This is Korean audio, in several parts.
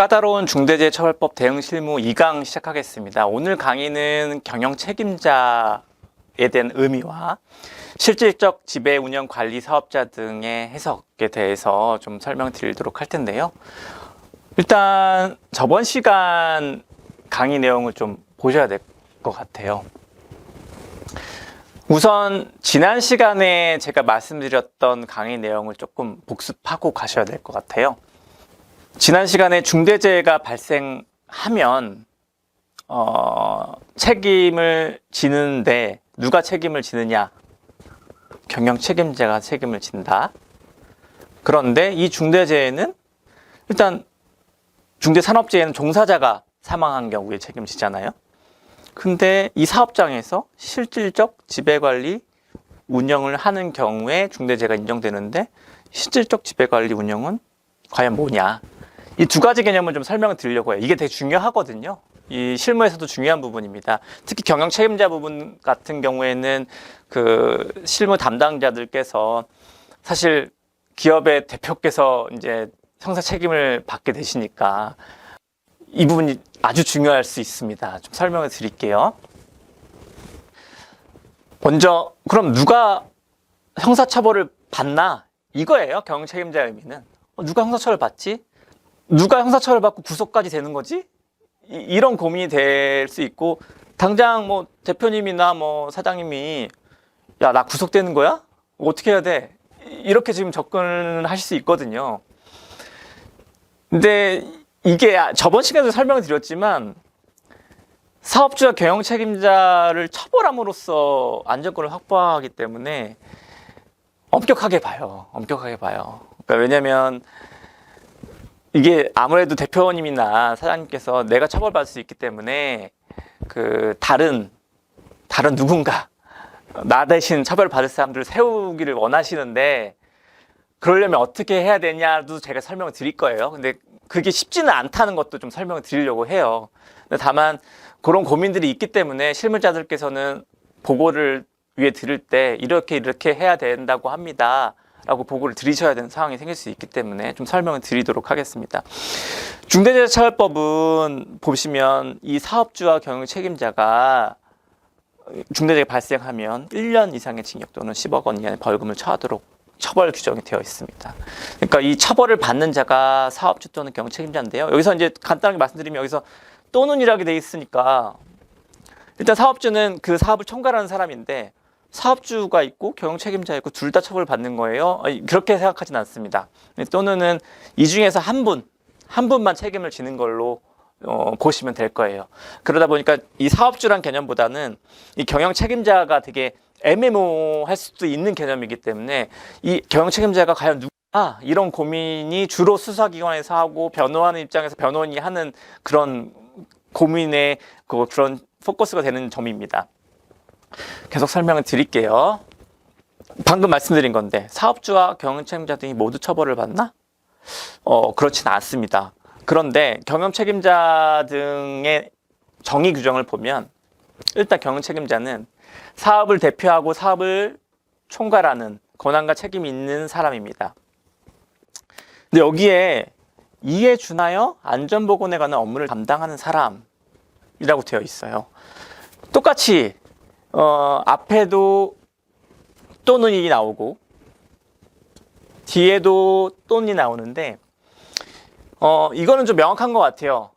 까다로운 중대재해처벌법 대응 실무 2강 시작하겠습니다. 오늘 강의는 경영 책임자에 대한 의미와 실질적 지배 운영 관리 사업자 등의 해석에 대해서 좀 설명드리도록 할 텐데요. 일단 저번 시간 강의 내용을 좀 보셔야 될 것 같아요. 우선 지난 시간에 제가 말씀드렸던 강의 내용을 조금 복습하고 가셔야 될 것 같아요. 지난 시간에 중대재해가 발생하면 책임을 지는데 누가 책임을 지느냐? 경영 책임자가 책임을 진다. 그런데 이 중대재해는 일단 중대산업재해는 종사자가 사망한 경우에 책임지잖아요. 근데 이 사업장에서 실질적 지배관리 운영을 하는 경우에 중대재해가 인정되는데 실질적 지배관리 운영은 과연 뭐냐? 이 두 가지 개념을 좀 설명을 드리려고 해요. 이게 되게 중요하거든요. 이 실무에서도 중요한 부분입니다. 특히 경영 책임자 부분 같은 경우에는 그 실무 담당자들께서 사실 기업의 대표께서 이제 형사 책임을 받게 되시니까 이 부분이 아주 중요할 수 있습니다. 좀 설명을 드릴게요. 먼저 그럼 누가 형사처벌을 받나? 이거예요. 경영 책임자의 의미는. 누가 형사처벌을 받지? 누가 형사처벌을 받고 구속까지 되는 거지? 이런 고민이 될 수 있고, 당장 뭐 대표님이나 뭐 사장님이 야, 나 구속되는 거야? 어떻게 해야 돼? 이렇게 지금 접근을 하실 수 있거든요. 근데 이게 저번 시간에도 설명을 드렸지만 사업주와 경영 책임자를 처벌함으로써 안전권을 확보하기 때문에 엄격하게 봐요. 엄격하게 봐요. 그러니까 왜냐면 이게 아무래도 대표님이나 사장님께서 내가 처벌받을 수 있기 때문에 그 다른 누군가 나 대신 처벌받을 사람들을 세우기를 원하시는데 그러려면 어떻게 해야 되냐도 제가 설명을 드릴 거예요. 근데 그게 쉽지는 않다는 것도 좀 설명을 드리려고 해요. 근데 다만 그런 고민들이 있기 때문에 실무자들께서는 보고를 위에 들을 때 이렇게 해야 된다고 합니다. 라고 보고를 드리셔야 되는 상황이 생길 수 있기 때문에 좀 설명을 드리도록 하겠습니다. 중대재해처벌법은 보시면 이 사업주와 경영 책임자가 중대재해가 발생하면 1년 이상의 징역 또는 10억 원 이하의 벌금을 처하도록 처벌 규정이 되어 있습니다. 그러니까 이 처벌을 받는 자가 사업주 또는 경영 책임자인데요. 여기서 이제 간단하게 말씀드리면 여기서 또는이라게 되어 있으니까 일단 사업주는 그 사업을 총괄하는 사람인데 사업주가 있고 경영 책임자 있고 둘 다 처벌을 받는 거예요. 그렇게 생각하진 않습니다. 또는은 이 중에서 한 분만 책임을 지는 걸로 보시면 될 거예요. 그러다 보니까 이 사업주란 개념보다는 이 경영 책임자가 되게 애매모호할 수도 있는 개념이기 때문에 이 경영 책임자가 과연 누구나 이런 고민이 주로 수사기관에서 하고 변호하는 입장에서 변호인이 하는 그런 고민의 그런 포커스가 되는 점입니다. 계속 설명을 드릴게요. 방금 말씀드린 건데 사업주와 경영 책임자 등이 모두 처벌을 받나? 그렇지는 않습니다. 그런데 경영 책임자 등의 정의 규정을 보면 일단 경영 책임자는 사업을 대표하고 사업을 총괄하는 권한과 책임이 있는 사람입니다. 근데 여기에 이에 준하여 안전보건에 관한 업무를 담당하는 사람이라고 되어 있어요. 똑같이 앞에도 또는이 나오고 뒤에도 또는이 나오는데 이거는 좀 명확한 것 같아요.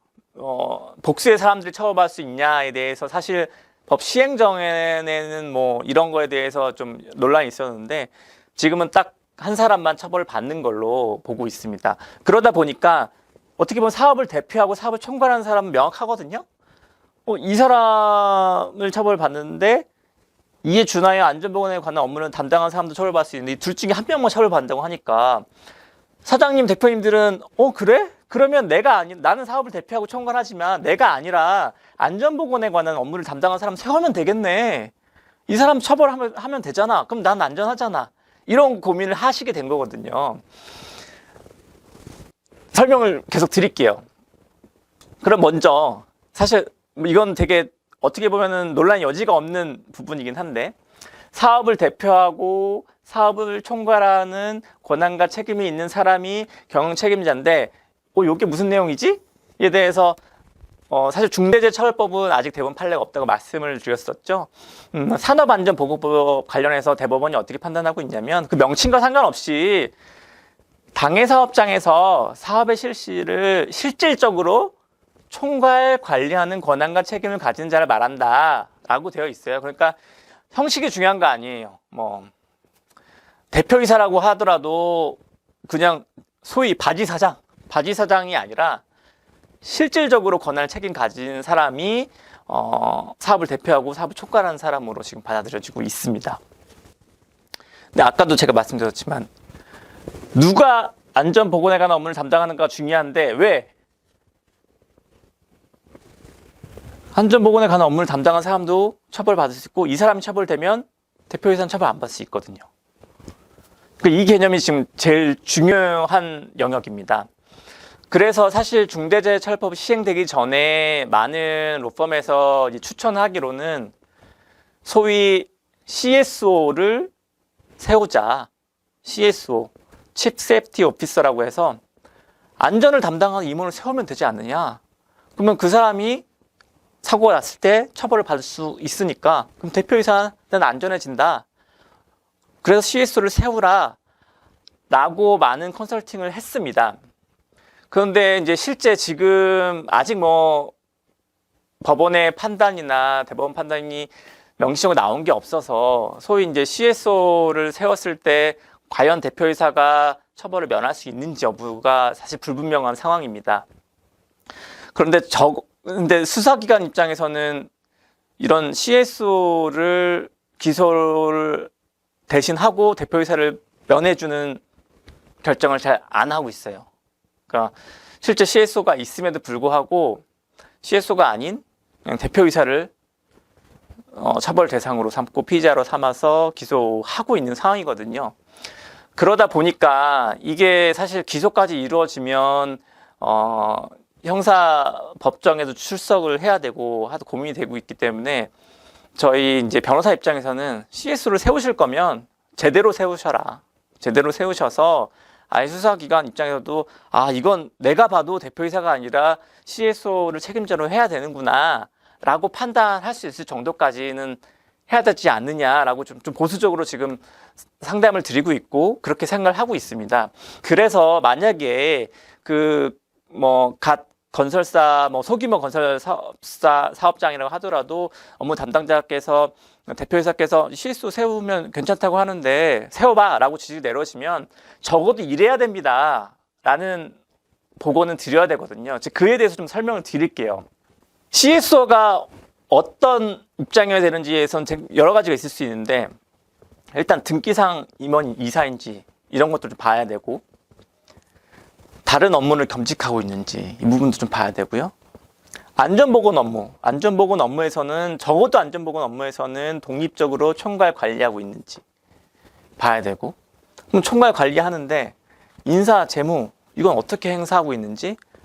복수의 사람들이 처벌받을 수 있냐에 대해서 사실 법 시행정에는 뭐 이런 거에 대해서 좀 논란이 있었는데 지금은 딱 한 사람만 처벌을 받는 걸로 보고 있습니다. 그러다 보니까 어떻게 보면 사업을 대표하고 사업을 총괄하는 사람은 명확하거든요. 이 사람을 처벌받는데 이에 준하여 안전보건에 관한 업무는 담당한 사람도 처벌받을 수 있는데 이 둘 중에 한 명만 처벌받는다고 하니까 사장님, 대표님들은 그래? 그러면 나는 사업을 대표하고 총괄하지만 내가 아니라 안전보건에 관한 업무를 담당한 사람 세우면 되겠네. 이 사람 처벌하면 되잖아. 그럼 난 안전하잖아. 이런 고민을 하시게 된 거거든요. 설명을 계속 드릴게요. 그럼 먼저 사실 이건 되게 어떻게 보면은 논란의 여지가 없는 부분이긴 한데 사업을 대표하고 사업을 총괄하는 권한과 책임이 있는 사람이 경영 책임자인데 이게 무슨 내용이지? 이에 대해서 사실 중대재해처벌법은 아직 대법원 판례가 없다고 말씀을 드렸었죠. 산업안전보건법 관련해서 대법원이 어떻게 판단하고 있냐면 그 명칭과 상관없이 당해사업장에서 사업의 실시를 실질적으로 총괄 관리하는 권한과 책임을 가진 자를 말한다라고 되어 있어요. 그러니까 형식이 중요한 거 아니에요. 뭐 대표이사라고 하더라도 그냥 소위 바지사장이 아니라 실질적으로 권한을 책임 가진 사람이 사업을 대표하고 사업을 촉괄하는 사람으로 지금 받아들여지고 있습니다. 근데 아까도 제가 말씀드렸지만 누가 안전보건에 관한 업무를 담당하는가가 중요한데 왜 안전보건에 관한 업무를 담당한 사람도 처벌받을 수 있고 이 사람이 처벌되면 대표이사는 처벌 안 받을 수 있거든요. 이 개념이 지금 제일 중요한 영역입니다. 그래서 사실 중대재해처벌법이 시행되기 전에 많은 로펌에서 추천하기로는 소위 CSO를 세우자. CSO, Chief Safety Officer라고 해서 안전을 담당하는 임원을 세우면 되지 않느냐. 그러면 그 사람이 사고가 났을 때 처벌을 받을 수 있으니까 그럼 대표이사는 안전해진다. 그래서 CSO를 세우라 라고 많은 컨설팅을 했습니다. 그런데 이제 실제 지금 아직 뭐 법원의 판단이나 대법원 판단이 명시적으로 나온 게 없어서 소위 이제 CSO를 세웠을 때 과연 대표이사가 처벌을 면할 수 있는지 여부가 사실 불분명한 상황입니다. 그런데 수사기관 입장에서는 이런 CSO를 기소를 대신하고 대표이사를 면해주는 결정을 잘 안 하고 있어요. 그러니까 실제 CSO가 있음에도 불구하고 CSO가 아닌 그냥 대표이사를 처벌 대상으로 삼고 피의자로 삼아서 기소하고 있는 상황이거든요. 그러다 보니까 이게 사실 기소까지 이루어지면 형사 법정에도 출석을 해야 되고 하도 고민이 되고 있기 때문에 저희 이제 변호사 입장에서는 CSO를 세우실 거면 제대로 세우셔라. 제대로 세우셔서 아예 수사기관 입장에서도 이건 내가 봐도 대표이사가 아니라 CSO를 책임자로 해야 되는구나 라고 판단할 수 있을 정도까지는 해야 되지 않느냐라고 좀 보수적으로 지금 상담을 드리고 있고 그렇게 생각을 하고 있습니다. 그래서 만약에 갓 건설사 소규모 건설 사업장이라고 하더라도 업무 담당자께서 대표이사께서 CSO 세우면 괜찮다고 하는데 세워봐라고 지시 내려오시면 적어도 이래야 됩니다 라는 보고는 드려야 되거든요. 그에 대해서 좀 설명을 드릴게요. CSO가 어떤 입장이어야 되는지에선 여러 가지가 있을 수 있는데 일단 등기상 임원 이사인지 이런 것도 좀 봐야 되고 다른 업무를 겸직하고 있는지 이 부분도 좀 봐야 되고요. 안전보건 업무에서는 적어도 안전보건 업무에서는 독립적으로 총괄 관리하고 있는지 봐야 되고 그럼 총괄 관리하는데 인사, 재무 이건 어떻게 행사하고 있는지